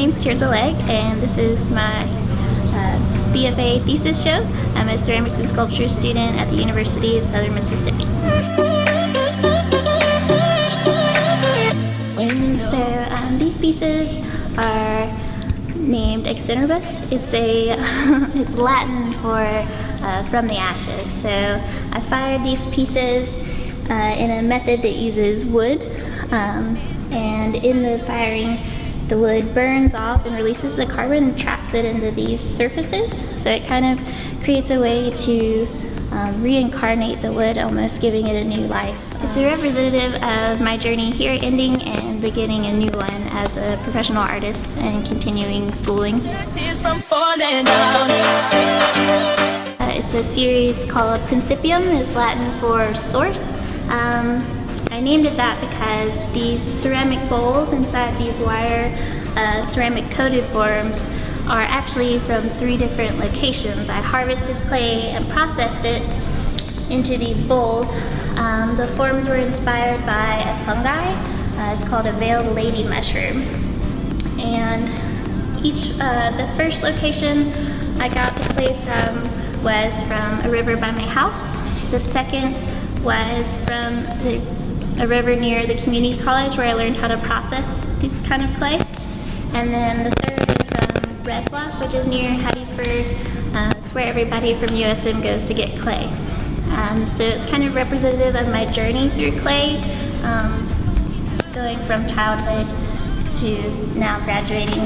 name's Tirzah Legg, and this is my B.F.A. thesis show. I'm a ceramics and sculpture student at the University of Southern Mississippi. So these pieces are named ex centribus. It's Latin for from the ashes. So I fired these pieces in a method that uses wood, and in the firing, the wood burns off and releases the carbon and traps it into these surfaces. So it kind of creates a way to reincarnate the wood, almost giving it a new life. It's a representative of my journey here ending and beginning a new one as a professional artist and continuing schooling. It's a series called Principium. It's Latin for source. I named it that because these ceramic bowls inside these wire ceramic coated forms are actually from 3 different locations. I harvested clay and processed it into these bowls. The forms were inspired by a fungi. It's called a veiled lady mushroom. And the first location I got the clay from was from a river by my house. The second was from a river near the community college where I learned how to process this kind of clay. And then the third is from Red Bluff, which is near Hattiesburg. It's where everybody from USM goes to get clay. So it's kind of representative of my journey through clay, going from childhood to now graduating.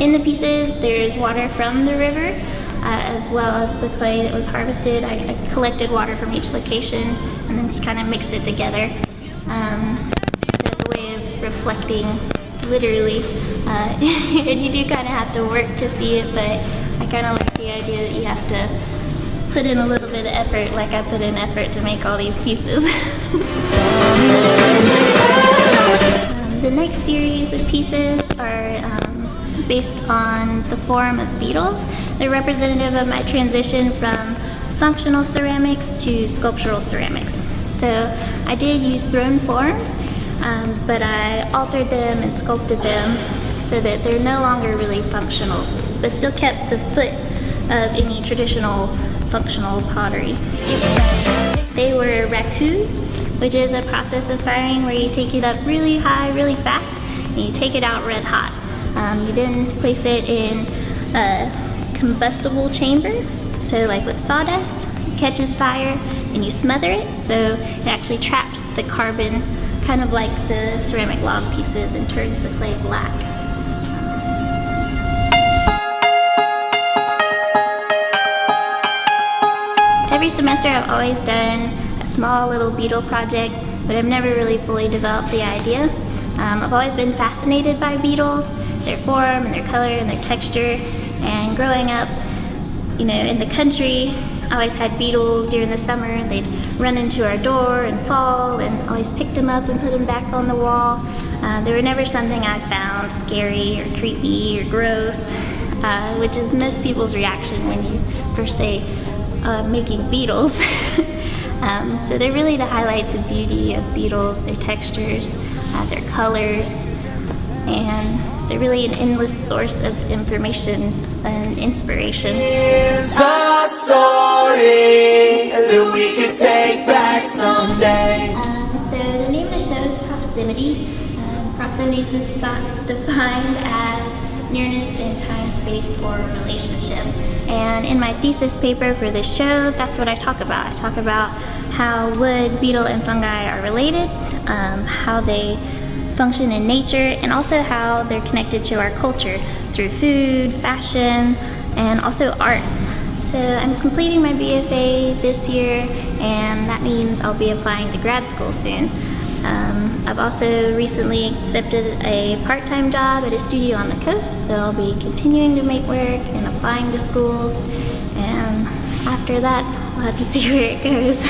In the pieces, there's water from the river, as well as the clay that was harvested. I collected water from each location and then just kind of mixed it together. So it's a way of reflecting, literally. And you do kind of have to work to see it, but I kind of like the idea that you have to put in a little bit of effort, like I put in effort to make all these pieces. The next series of pieces are based on the form of beetles. They're representative of my transition from functional ceramics to sculptural ceramics. So I did use thrown forms, but I altered them and sculpted them so that they're no longer really functional, but still kept the foot of any traditional functional pottery. They were raku, which is a process of firing where you take it up really high, really fast, and you take it out red hot. You then place it in a combustible chamber, so like with sawdust, it catches fire and you smother it, so it actually traps the carbon, kind of like the ceramic log pieces, and turns the clay black. Every semester I've always done a small little beetle project, but I've never really fully developed the idea. I've always been fascinated by beetles, their form and their color and their texture, and growing up, you know, in the country, I always had beetles during the summer. They'd run into our door and fall, and always picked them up and put them back on the wall. They were never something I found scary or creepy or gross, which is most people's reaction when you first say making beetles. So they're really to highlight the beauty of beetles, their textures, their colors, and they're really an endless source of information and inspiration. Here's a story that we could take back someday. So the name of the show is Proximity. Proximity is defined as nearness in time, space, or relationship. And in my thesis paper for this show, that's what I talk about. I talk about how wood, beetle, and fungi are related, how they function in nature, and also how they're connected to our culture through food, fashion, and also art. So I'm completing my B.F.A. this year, and that means I'll be applying to grad school soon. I've also recently accepted a part-time job at a studio on the coast, so I'll be continuing to make work and applying to schools, and after that, we'll have to see where it goes.